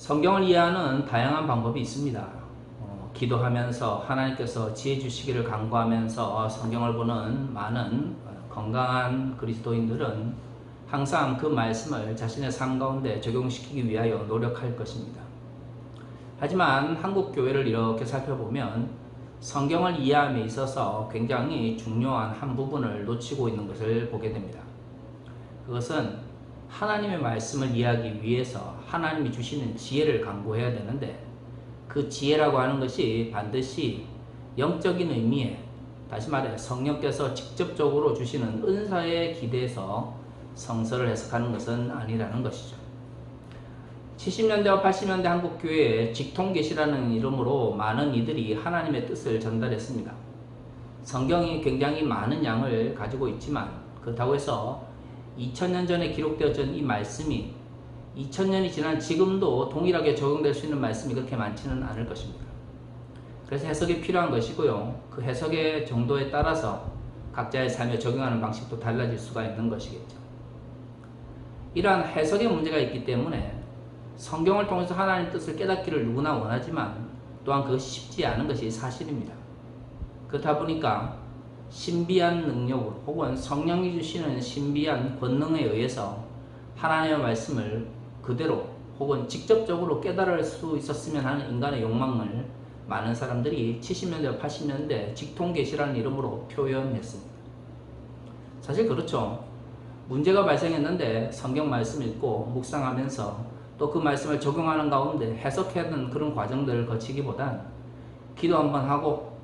성경을 이해하는 다양한 방법이 있습니다. 기도하면서 하나님께서 지혜 주시기를 간구하면서 성경을 보는 많은 건강한 그리스도인들은 항상 그 말씀을 자신의 삶 가운데 적용시키기 위하여 노력할 것입니다. 하지만 한국 교회를 이렇게 살펴보면 성경을 이해함에 있어서 굉장히 중요한 한 부분을 놓치고 있는 것을 보게 됩니다. 그것은 하나님의 말씀을 이해하기 위해서 하나님이 주시는 지혜를 강구해야 되는데, 그 지혜라고 하는 것이 반드시 영적인 의미에, 다시 말해 성령께서 직접적으로 주시는 은사에 기대서 성서를 해석하는 것은 아니라는 것이죠. 70년대와 80년대 한국교회에 직통계시라는 이름으로 많은 이들이 하나님의 뜻을 전달했습니다. 성경이 굉장히 많은 양을 가지고 있지만 그렇다고 해서 2000년 전에 기록되어진 이 말씀이 2000년이 지난 지금도 동일하게 적용될 수 있는 말씀이 그렇게 많지는 않을 것입니다. 그래서 해석이 필요한 것이고요. 그 해석의 정도에 따라서 각자의 삶에 적용하는 방식도 달라질 수가 있는 것이겠죠. 이러한 해석의 문제가 있기 때문에 성경을 통해서 하나님의 뜻을 깨닫기를 누구나 원하지만 또한 그것이 쉽지 않은 것이 사실입니다. 그렇다 보니까 신비한 능력으로 혹은 성령이 주시는 신비한 권능에 의해서 하나님의 말씀을 그대로 혹은 직접적으로 깨달을 수 있었으면 하는 인간의 욕망을 많은 사람들이 70년대, 80년대 직통계시라는 이름으로 표현했습니다. 사실 그렇죠. 문제가 발생했는데 성경 말씀 읽고 묵상하면서 또 그 말씀을 적용하는 가운데 해석하는 그런 과정들을 거치기보단 기도 한번 하고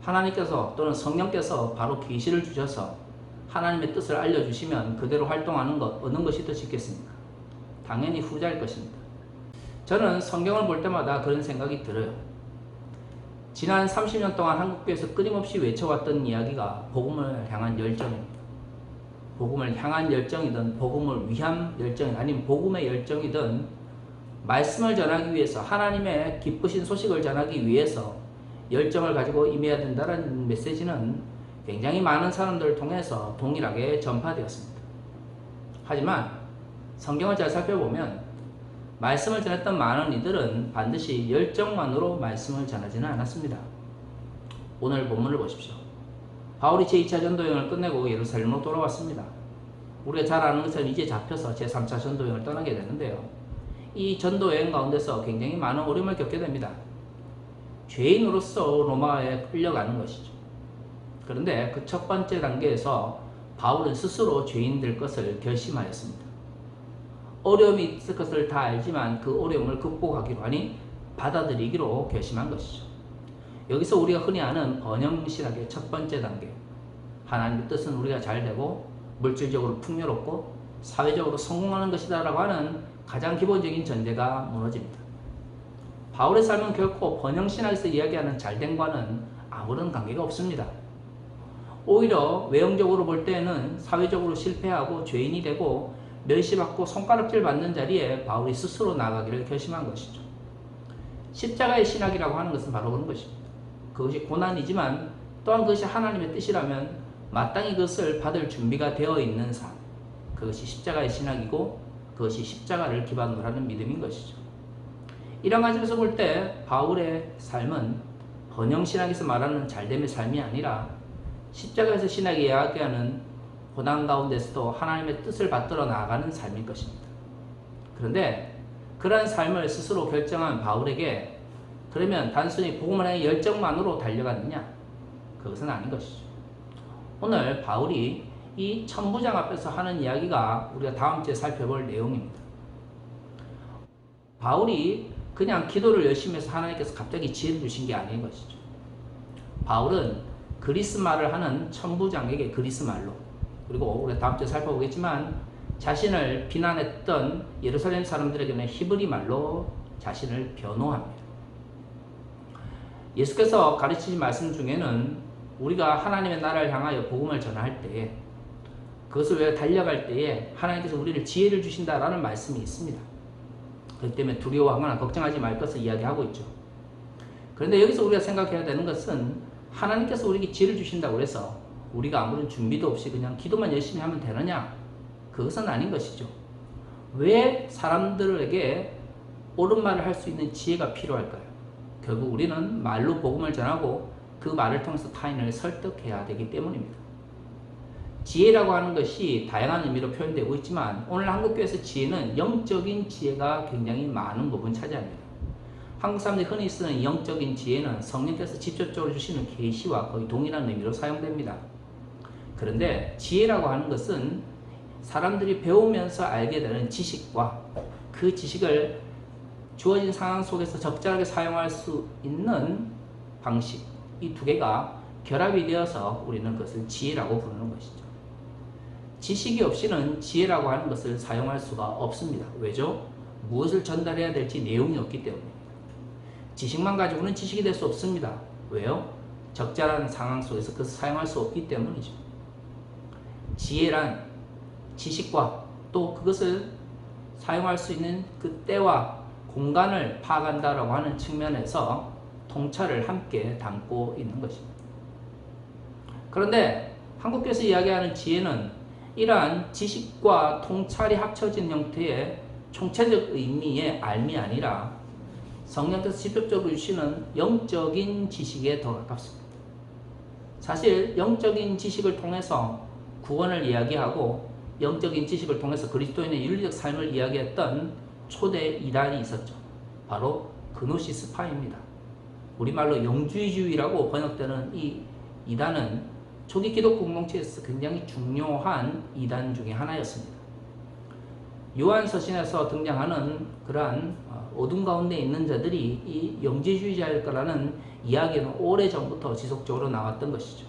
하나님께서 또는 성령께서 바로 계시를 주셔서 하나님의 뜻을 알려주시면 그대로 활동하는 것, 어느 것이 더 쉽겠습니까? 당연히 후자일 것입니다. 저는 성경을 볼 때마다 그런 생각이 들어요. 지난 30년 동안 한국교회에서 끊임없이 외쳐왔던 이야기가 복음을 향한 열정입니다. 복음을 향한 열정이든 복음을 위한 열정이든 아니면 복음의 열정이든 말씀을 전하기 위해서 하나님의 기쁘신 소식을 전하기 위해서 열정을 가지고 임해야 된다는 메시지는 굉장히 많은 사람들을 통해서 동일하게 전파되었습니다. 하지만 성경을 잘 살펴보면 말씀을 전했던 많은 이들은 반드시 열정만으로 말씀을 전하지는 않았습니다. 오늘 본문을 보십시오. 바울이 제2차 전도여행을 끝내고 예루살렘으로 돌아왔습니다. 우리가 잘 아는 것처럼 이제 잡혀서 제3차 전도여행을 떠나게 되는데요. 이 전도여행 가운데서 굉장히 많은 어려움을 겪게 됩니다. 죄인으로서 로마에 끌려가는 것이죠. 그런데 그 첫 번째 단계에서 바울은 스스로 죄인 될 것을 결심하였습니다. 어려움이 있을 것을 다 알지만 그 어려움을 극복하기로 하니 받아들이기로 결심한 것이죠. 여기서 우리가 흔히 아는 번영신학의 첫 번째 단계, 하나님의 뜻은 우리가 잘 되고 물질적으로 풍요롭고 사회적으로 성공하는 것이다 라고 하는 가장 기본적인 전제가 무너집니다. 바울의 삶은 결코 번영신학에서 이야기하는 잘됨과는 아무런 관계가 없습니다. 오히려 외형적으로 볼 때는 사회적으로 실패하고 죄인이 되고 멸시받고 손가락질 받는 자리에 바울이 스스로 나가기를 결심한 것이죠. 십자가의 신학이라고 하는 것은 바로 그런 것입니다. 그것이 고난이지만 또한 그것이 하나님의 뜻이라면 마땅히 그것을 받을 준비가 되어 있는 삶, 그것이 십자가의 신학이고 그것이 십자가를 기반으로 하는 믿음인 것이죠. 이런 관점에서 볼 때 바울의 삶은 번영신학에서 말하는 잘됨의 삶이 아니라 십자가에서 신학이 이야기하는 고난 가운데서도 하나님의 뜻을 받들어 나아가는 삶일 것입니다. 그런데 그러한 삶을 스스로 결정한 바울에게 그러면 단순히 복음을 향해 열정만으로 달려갔느냐? 그것은 아닌 것이죠. 오늘 바울이 이 천부장 앞에서 하는 이야기가 우리가 다음 주에 살펴볼 내용입니다. 바울이 그냥 기도를 열심히 해서 하나님께서 갑자기 지혜를 주신 게 아닌 것이죠. 바울은 그리스 말을 하는 천부장에게 그리스 말로, 그리고 우리가 다음 주에 살펴보겠지만 자신을 비난했던 예루살렘 사람들에게는 히브리 말로 자신을 변호합니다. 예수께서 가르치신 말씀 중에는 우리가 하나님의 나라를 향하여 복음을 전할 때에, 그것을 위해 달려갈 때에 하나님께서 우리를 지혜를 주신다라는 말씀이 있습니다. 그렇기 때문에 두려워하거나 걱정하지 말 것을 이야기하고 있죠. 그런데 여기서 우리가 생각해야 되는 것은 하나님께서 우리에게 지혜를 주신다고 해서 우리가 아무런 준비도 없이 그냥 기도만 열심히 하면 되느냐? 그것은 아닌 것이죠. 왜 사람들에게 옳은 말을 할 수 있는 지혜가 필요할까요? 결국 우리는 말로 복음을 전하고 그 말을 통해서 타인을 설득해야 되기 때문입니다. 지혜라고 하는 것이 다양한 의미로 표현되고 있지만 오늘 한국교회에서 지혜는 영적인 지혜가 굉장히 많은 부분 차지합니다. 한국 사람들이 흔히 쓰는 영적인 지혜는 성령께서 직접적으로 주시는 계시와 거의 동일한 의미로 사용됩니다. 그런데 지혜라고 하는 것은 사람들이 배우면서 알게 되는 지식과 그 지식을 주어진 상황 속에서 적절하게 사용할 수 있는 방식, 이 두 개가 결합이 되어서 우리는 그것을 지혜라고 부르는 것이죠. 지식이 없이는 지혜라고 하는 것을 사용할 수가 없습니다. 왜죠? 무엇을 전달해야 될지 내용이 없기 때문입니다. 지식만 가지고는 지식이 될 수 없습니다. 왜요? 적절한 상황 속에서 그것을 사용할 수 없기 때문이죠. 지혜란 지식과 또 그것을 사용할 수 있는 그 때와 공간을 파악한다라고 하는 측면에서 통찰을 함께 담고 있는 것입니다. 그런데 한국교회에서 이야기하는 지혜는 이러한 지식과 통찰이 합쳐진 형태의 총체적 의미의 알미 아니라 성령께서 직접적으로 주시는 영적인 지식에 더 가깝습니다. 사실 영적인 지식을 통해서 구원을 이야기하고 영적인 지식을 통해서 그리스도인의 윤리적 삶을 이야기했던 초대 이단이 있었죠. 바로 그노시스파입니다. 우리말로 영주의주의라고 번역되는 이 이단은 초기 기독 공동체에서 굉장히 중요한 이단 중에 하나였습니다. 요한서신에서 등장하는 그러한 어둠 가운데 있는 자들이 이 영지주의자일 거라는 이야기는 오래전부터 지속적으로 나왔던 것이죠.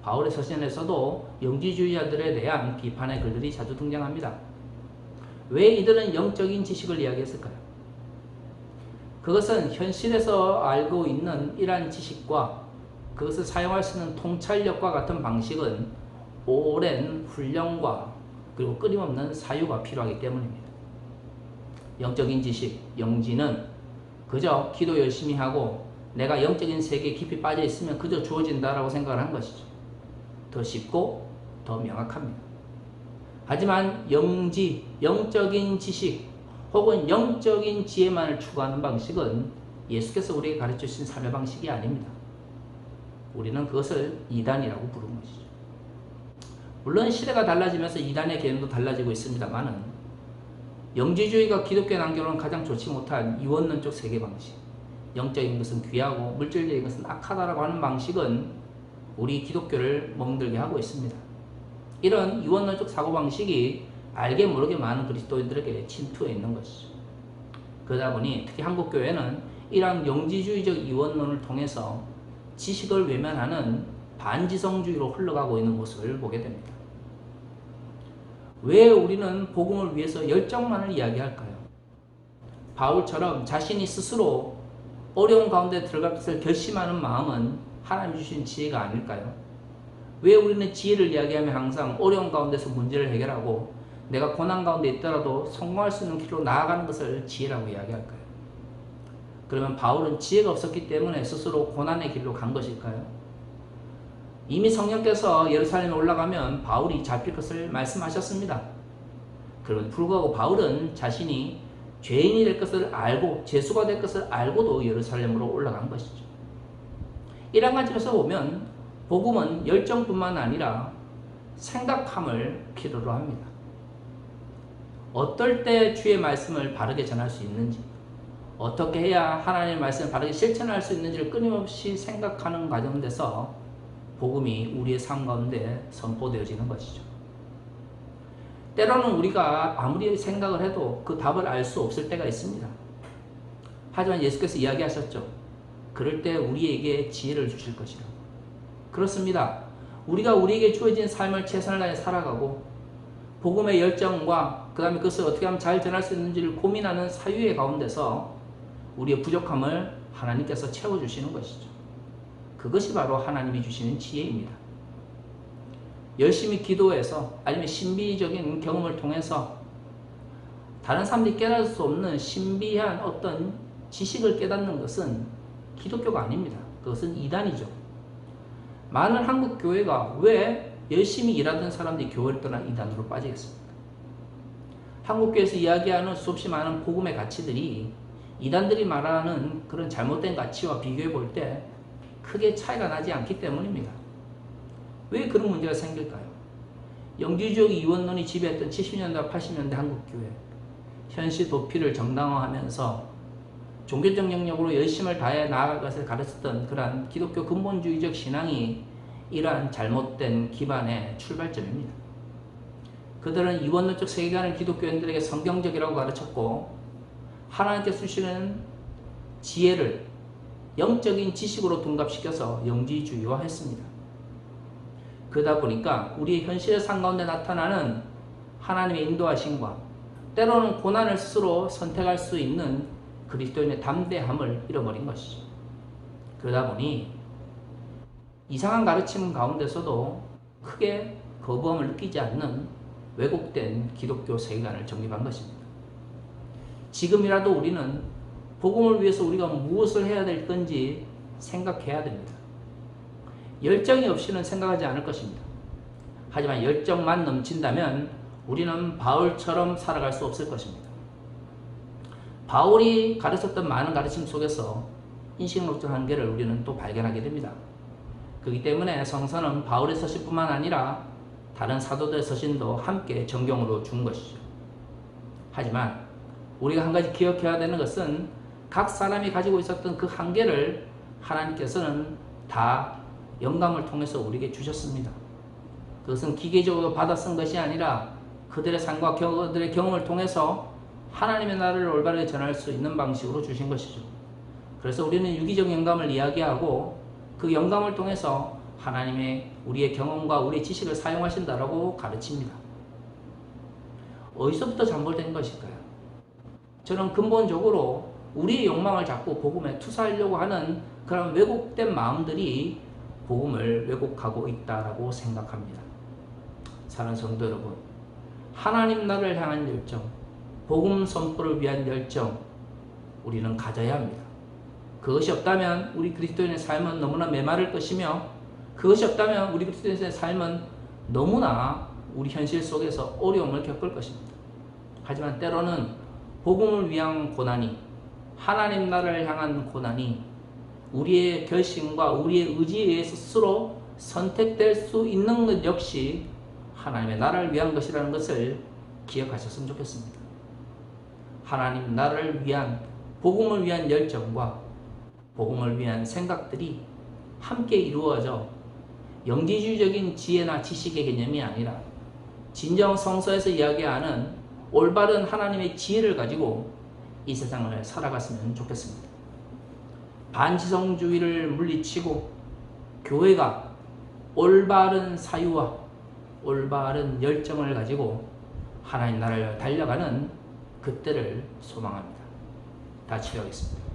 바울의 서신에서도 영지주의자들에 대한 비판의 글들이 자주 등장합니다. 왜 이들은 영적인 지식을 이야기했을까요? 그것은 현실에서 알고 있는 이러한 지식과 그것을 사용할 수 있는 통찰력과 같은 방식은 오랜 훈련과 그리고 끊임없는 사유가 필요하기 때문입니다. 영적인 지식, 영지는 그저 기도 열심히 하고 내가 영적인 세계에 깊이 빠져 있으면 그저 주어진다라고 생각을 한 것이죠. 더 쉽고 더 명확합니다. 하지만 영지, 영적인 지식 혹은 영적인 지혜만을 추구하는 방식은 예수께서 우리에게 가르쳐 주신 삶의 방식이 아닙니다. 우리는 그것을 이단이라고 부르는 것이죠. 물론 시대가 달라지면서 이단의 개념도 달라지고 있습니다만은 영지주의가 기독교에 남겨놓은 가장 좋지 못한 이원론적 세계 방식, 영적인 것은 귀하고 물질적인 것은 악하다라고 하는 방식은 우리 기독교를 멍들게 하고 있습니다. 이런 이원론적 사고방식이 알게 모르게 많은 그리스도인들에게 침투해 있는 것이죠. 그러다 보니 특히 한국교회는 이러한 영지주의적 이원론을 통해서 지식을 외면하는 반지성주의로 흘러가고 있는 모습을 보게 됩니다. 왜 우리는 복음을 위해서 열정만을 이야기할까요? 바울처럼 자신이 스스로 어려운 가운데 들어갈 것을 결심하는 마음은 하나님 주신 지혜가 아닐까요? 왜 우리는 지혜를 이야기하면 항상 어려운 가운데서 문제를 해결하고 내가 고난 가운데 있더라도 성공할 수 있는 길로 나아가는 것을 지혜라고 이야기할까요? 그러면 바울은 지혜가 없었기 때문에 스스로 고난의 길로 간 것일까요? 이미 성령께서 예루살렘에 올라가면 바울이 잡힐 것을 말씀하셨습니다. 그럼에도 불구하고 바울은 자신이 죄인이 될 것을 알고 죄수가 될 것을 알고도 예루살렘으로 올라간 것이죠. 이런 관점에서 보면 복음은 열정뿐만 아니라 생각함을 필요로 합니다. 어떨 때 주의 말씀을 바르게 전할 수 있는지, 어떻게 해야 하나님의 말씀을 바르게 실천할 수 있는지를 끊임없이 생각하는 과정에서 복음이 우리의 삶 가운데 선포되어지는 것이죠. 때로는 우리가 아무리 생각을 해도 그 답을 알 수 없을 때가 있습니다. 하지만 예수께서 이야기하셨죠. 그럴 때 우리에게 지혜를 주실 것이라고. 그렇습니다. 우리가 우리에게 주어진 삶을 최선을 다해 살아가고 복음의 열정과 그 다음에 그것을 어떻게 하면 잘 전할 수 있는지를 고민하는 사유의 가운데서 우리의 부족함을 하나님께서 채워주시는 것이죠. 그것이 바로 하나님이 주시는 지혜입니다. 열심히 기도해서 아니면 신비적인 경험을 통해서 다른 사람들이 깨달을 수 없는 신비한 어떤 지식을 깨닫는 것은 기독교가 아닙니다. 그것은 이단이죠. 많은 한국 교회가 왜 열심히 일하던 사람들이 교회를 떠나 이단으로 빠지겠습니까? 한국교회에서 이야기하는 수없이 많은 복음의 가치들이 이단들이 말하는 그런 잘못된 가치와 비교해 볼 때 크게 차이가 나지 않기 때문입니다. 왜 그런 문제가 생길까요? 영지주의 이원론이 지배했던 70년대, 80년대 한국교회, 현실 도피를 정당화하면서 종교적 영역으로 열심을 다해 나아갈 것을 가르쳤던 그러한 기독교 근본주의적 신앙이 이러한 잘못된 기반의 출발점입니다. 그들은 이원론적 세계관을 기독교인들에게 성경적이라고 가르쳤고 하나님께서 주시는 지혜를 영적인 지식으로 둔갑시켜서 영지주의화했습니다. 그러다 보니까 우리의 현실의 삶 가운데 나타나는 하나님의 인도하심과 때로는 고난을 스스로 선택할 수 있는 그리스도인의 담대함을 잃어버린 것이죠. 그러다 보니 이상한 가르침 가운데서도 크게 거부감을 느끼지 않는 왜곡된 기독교 세계관을 정립한 것입니다. 지금이라도 우리는 복음을 위해서 우리가 무엇을 해야 될 건지 생각해야 됩니다. 열정이 없이는 생각하지 않을 것입니다. 하지만 열정만 넘친다면 우리는 바울처럼 살아갈 수 없을 것입니다. 바울이 가르쳤던 많은 가르침 속에서 인식론적 한계를 우리는 또 발견하게 됩니다. 그렇기 때문에 성서는 바울의 서신뿐만 아니라 다른 사도들의 서신도 함께 정경으로 준 것이죠. 하지만 우리가 한 가지 기억해야 되는 것은 각 사람이 가지고 있었던 그 한계를 하나님께서는 다 영감을 통해서 우리에게 주셨습니다. 그것은 기계적으로 받아 쓴 것이 아니라 그들의 삶과 그들의 경험을 통해서 하나님의 나라를 올바르게 전할 수 있는 방식으로 주신 것이죠. 그래서 우리는 유기적 영감을 이야기하고 그 영감을 통해서 하나님의 우리의 경험과 우리의 지식을 사용하신다라고 가르칩니다. 어디서부터 잘못된 것일까요? 저는 근본적으로 우리의 욕망을 자꾸 복음에 투사하려고 하는 그런 왜곡된 마음들이 복음을 왜곡하고 있다라고 생각합니다. 사랑하는 성도 여러분, 하나님 나라를 향한 열정, 복음 선포를 위한 열정, 우리는 가져야 합니다. 그것이 없다면 우리 그리스도인의 삶은 너무나 메마를 것이며, 그것이 없다면 우리 그리스도인의 삶은 너무나 우리 현실 속에서 어려움을 겪을 것입니다. 하지만 때로는 복음을 위한 고난이, 하나님 나라를 향한 고난이 우리의 결심과 우리의 의지에 의해서 스스로 선택될 수 있는 것 역시 하나님의 나라를 위한 것이라는 것을 기억하셨으면 좋겠습니다. 하나님 나라를 위한, 복음을 위한 열정과 복음을 위한 생각들이 함께 이루어져 영지주의적인 지혜나 지식의 개념이 아니라 진정 성서에서 이야기하는 올바른 하나님의 지혜를 가지고 이 세상을 살아갔으면 좋겠습니다. 반지성주의를 물리치고 교회가 올바른 사유와 올바른 열정을 가지고 하나님 나라를 달려가는 그때를 소망합니다. 다 치료하겠습니다.